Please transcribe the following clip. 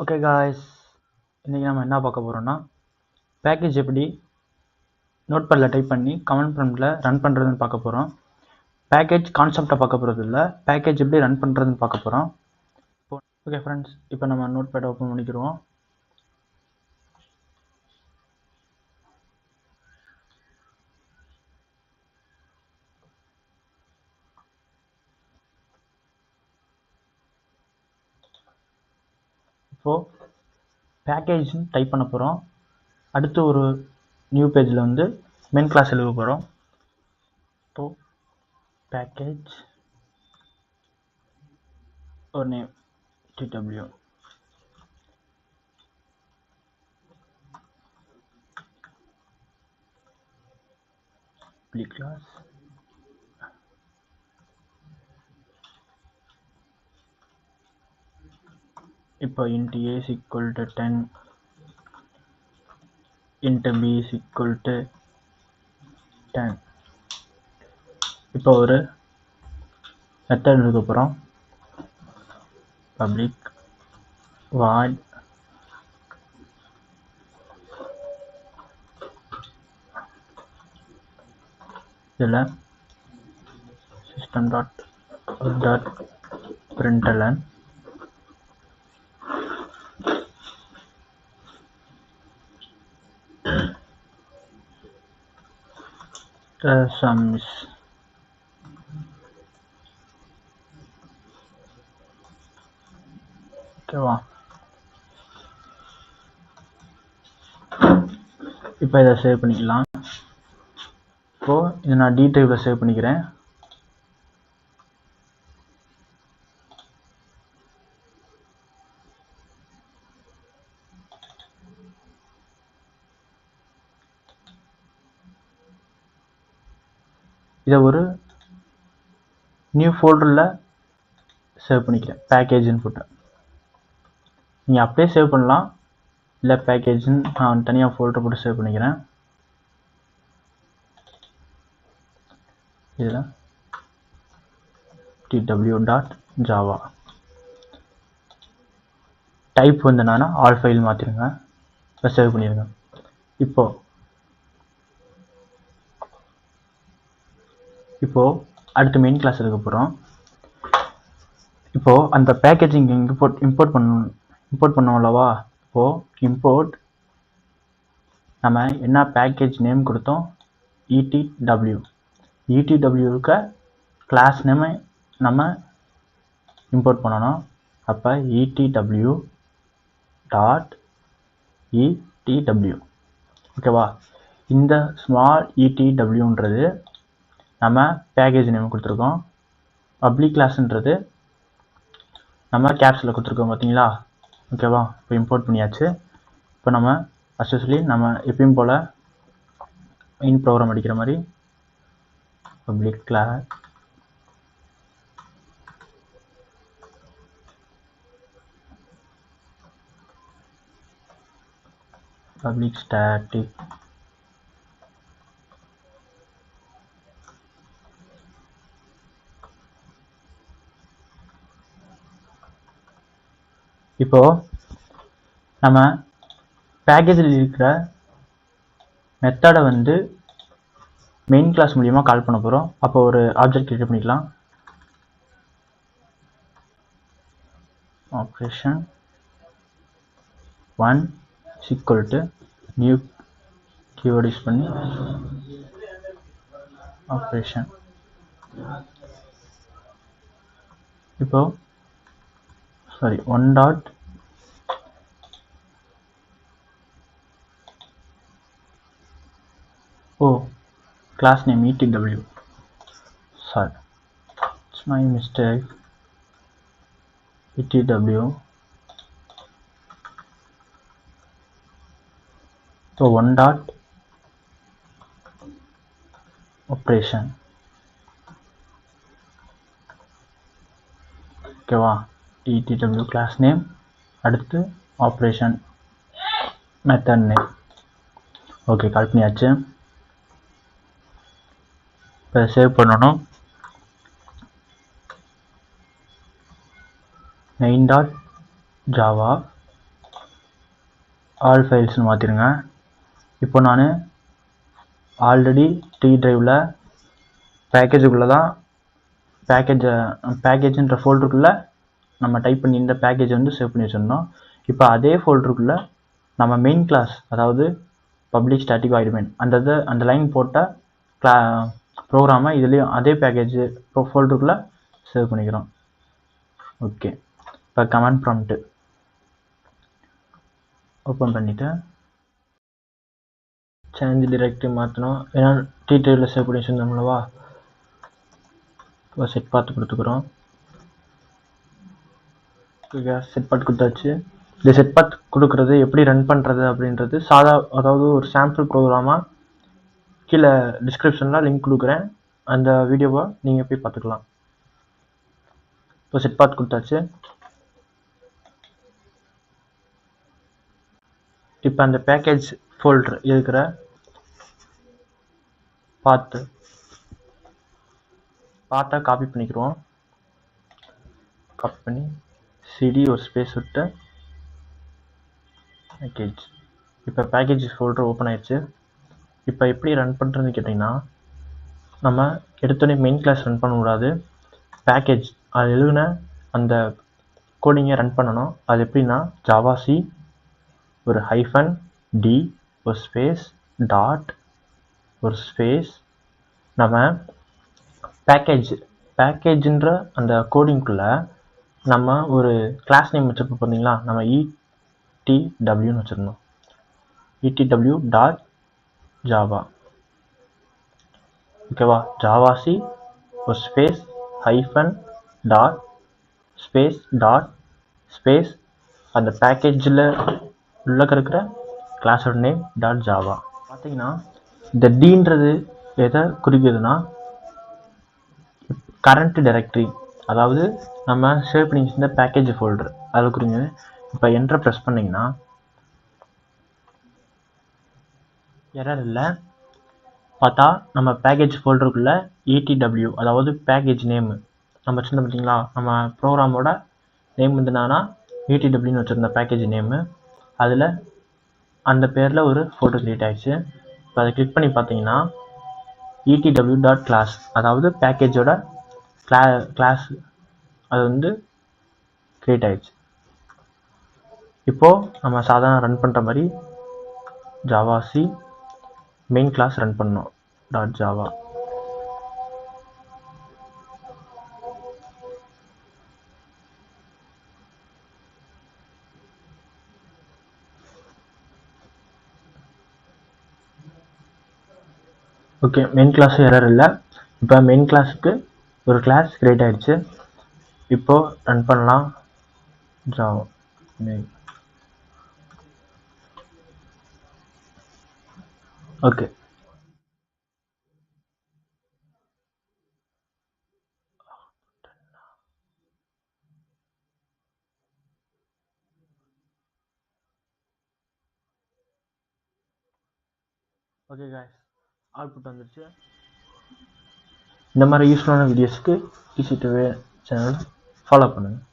Okay guys, இன்றைக்கி நம்ம என்ன பார்க்க போகிறோம்னா பேக்கேஜ் எப்படி நோட்பேடில் டைப் பண்ணி கமெண்ட் ப்ராம்ப்டில் ரன் பண்ணுறதுன்னு பார்க்க போகிறோம். பேக்கேஜ் கான்செப்டை பார்க்க போகிறது இல்லை, பேக்கேஜ் எப்படி ரன் பண்ணுறதுன்னு பார்க்க போகிறோம். ஓகே ஃப்ரெண்ட்ஸ், இப்போ நம்ம நோட்பேடை ஓப்பன் பண்ணிக்கிடுவோம். இப்போது பேக்கேஜ்னு டைப் பண்ண போகிறோம். அடுத்து ஒரு நியூ பேஜில் வந்து மெயின் கிளாஸ் எழுத போகிறோம். இப்போது பேக்கேஜ் ஒரு நேம் TW class இப்போ int a is equal to 10, int b is equal to 10. இப்போ ஒரு மெத்தட் எழுத போகிறோம். பப்ளிக் void இதில் system.println sum is ஓகேவா. இப்போ இதை சேவ் பண்ணிக்கலாம். இப்போது இதை நான் D டைப்பில் சேவ் பண்ணிக்கிறேன். இதை ஒரு நியூ ஃபோல்டரில் சேவ் பண்ணிக்கிறேன், பேக்கேஜ்னு போட்டு. நீங்கள் அப்படியே சேவ் பண்ணலாம், இல்லை பேக்கேஜ்னு நான் தனியாக ஃபோல்டர் போட்டு சேவ் பண்ணிக்கிறேன். இதில் tw.java டைப் வந்து என்னன்னா ஆல் ஃபைல் மாற்றிடுங்க, இப்போ சேவ் பண்ணிடுங்க. இப்போது அடுத்து மெயின் கிளாஸ் எடுக்க போகிறோம். இப்போது அந்த பேக்கேஜிங் இம்போர்ட் பண்ணோம் அல்லவா. இப்போது இம்போர்ட் நம்ம என்ன பேக்கேஜ் நேம் கொடுத்தோம், ETWக்கு கிளாஸ் நேமை நம்ம இம்போர்ட் பண்ணணும். அப்போ ETW.ETW ஓகேவா. இந்த ஸ்மால் ETWன்றது நம்ம பேக்கேஜ் நேம் கொடுத்துருக்கோம். பப்ளிக் கிளாஸ்ன்றது நம்ம கேப்ஸில் கொடுத்துருக்கோம் பார்த்தீங்களா. ஓகேவா. இப்போ இம்போர்ட் பண்ணியாச்சு. இப்போ நம்ம அஸ்யூஸ்வலி நம்ம எப்பயும் போல் மெயின் ப்ரோக்ராம் அடிக்கிற மாதிரி பப்ளிக் கிளாஸ் பப்ளிக் ஸ்டாட்டிக் இப்போ நம்ம பேக்கேஜில் இருக்கிற மெத்தடை வந்து மெயின் கிளாஸ் மூலியமாக கால் பண்ண போகிறோம். அப்போ ஒரு ஆப்ஜெக்ட் கிரியேட் பண்ணிக்கலாம். Operation 1 is equal to new keyword use பண்ணி ஆப்ரேஷன். இப்போ one dot class name ETW. Sorry, it's my mistake. ETW. So one dot operation. ஓகேவா. ETW class name, அடுத்து operation method name. ஓகே, கால் பண்ணியாச்சு. இப்போ save பண்ணணும். main.java all ஃபைல்ஸ்னு மாற்றிடுங்க. இப்போ நான் already D டிரைவில் பேக்கேஜுக்குள்ளே தான் பேக்கேஜுன்ற ஃபோல்டருக்குள்ளே நம்ம டைப் பண்ணி இந்த பேக்கேஜ் வந்து சேவ் பண்ணி வச்சிருந்தோம். இப்போ அதே ஃபோல்டருக்குள்ளே நம்ம மெயின் கிளாஸ், அதாவது பப்ளிக் ஸ்டாட்டிக் வாய்ட் மெயின் அந்த லைன் போட்ட ப்ரோக்ராமை இதுலேயும் அதே பேக்கேஜ் ஃபோல்டருக்குள்ளே சேவ் பண்ணிக்கிறோம். ஓகே, இப்போ கமாண்ட் ப்ராம்ப்ட் ஓப்பன் பண்ணிவிட்டு சேஞ்ச் டிரெக்டரி மாற்றணும். ஏன்னா டி டிரைவில் சேவ் பண்ணி வச்சுருந்தோம்லவா. இப்போ செட் பார்த்து கொடுத்துக்குறோம். செட் பார்த்து கொடுத்தாச்சு. இந்த செட் பார்த்து கொடுக்குறது எப்படி ரன் பண்ணுறது அப்படின்றது அதாவது ஒரு சாம்பிள் ப்ரோக்ராமாக கீழே டிஸ்கிரிப்ஷனில் லிங்க் கொடுக்குறேன். அந்த வீடியோவை நீங்கள் போய் பார்த்துக்கலாம். இப்போ செட் பார்த்து கொடுத்தாச்சு. இப்போ அந்த பேக்கேஜ் ஃபோல்டர் இருக்கிற பாத்தை காப்பி பண்ணிக்கிறோம். காப்பி பண்ணி சிடி ஒரு ஸ்பேஸ் விட்டு பேக்கேஜ். இப்போ பேக்கேஜ் ஃபோல்டர் ஓப்பன் ஆயிடுச்சு. இப்போ எப்படி ரன் பண்ணுறதுன்னு கேட்டிங்கன்னா, நம்ம எடுத்தோடனே மெயின் கிளாஸ் ரன் பண்ணக்கூடாது. பேக்கேஜ் அது எழுதுன அந்த கோடிங்கை ரன் பண்ணணும். அது எப்படின்னா ஜாவாசி ஒரு ஹைஃபன் டி ஒரு ஸ்பேஸ் டாட் ஒரு ஸ்பேஸ் நம்ம பேக்கேஜ்ன்ற அந்த கோடிங்குள்ளே நம்ம ஒரு கிளாஸ் நேம் வச்சுருப்போம் பார்த்தீங்களா. நம்ம ETWன்னு வச்சுருந்தோம். ETW dot Java. ஓகேவா. ஜாவாசி ஒரு ஸ்பேஸ் ஹைஃபன் டாட் ஸ்பேஸ் அந்த பேக்கேஜில் உள்ள இருக்கிற கிளாஸோட நேம் டாட் ஜாவா. பார்த்தீங்கன்னா இந்த டீன்றது எதை குறிக்குதுன்னா கரண்ட் டைரக்டரி, அதாவது நம்ம சேவ் பண்ணி வச்சிருந்த பேக்கேஜ் ஃபோல்டர் அதில் குறிக்குது. இப்போ என்டர் ப்ரெஸ் பண்ணிங்கன்னா எரர் இல்லை. பார்த்தா நம்ம பேக்கேஜ் ஃபோல்டருக்குள்ளே ETW அதாவது பேக்கேஜ் நேமு நம்ம வச்சுருந்தோம் பார்த்தீங்களா. நம்ம ப்ரோக்ராமோட நேம் வந்து என்னன்னா ETWன்னு வச்சுருந்த பேக்கேஜ் நேமு. அதில் அந்த பேரில் ஒரு ஃபோட்டோ க்ரியேட் ஆகிடுச்சு. இப்போ அதை கிளிக் பண்ணி பார்த்தீங்கன்னா ETW டாட் கிளாஸ், அதாவது பேக்கேஜோட கிளாஸ் அது வந்து க்ரியேட் ஆகிடுச்சு. இப்போது நம்ம சாதாரண ரன் பண்ணுற மாதிரி ஜாவாசி மெயின் கிளாஸ் ரன் பண்ணோம் dot Java. Okay, main clause error இல்லை. இப்போ மெயின் கிளாஸுக்கு ஒரு கிளாஸ் கிரியேட் ஆகிடுச்சு. இப்போது ரன் பண்ணலாம் Java main. Okay, okay guys, output வந்துருச்சு. இந்த மாதிரி யூஸ்ஃபுல்லான வீடியோஸ்க்கு easy to way channel follow பண்ணுங்கள்.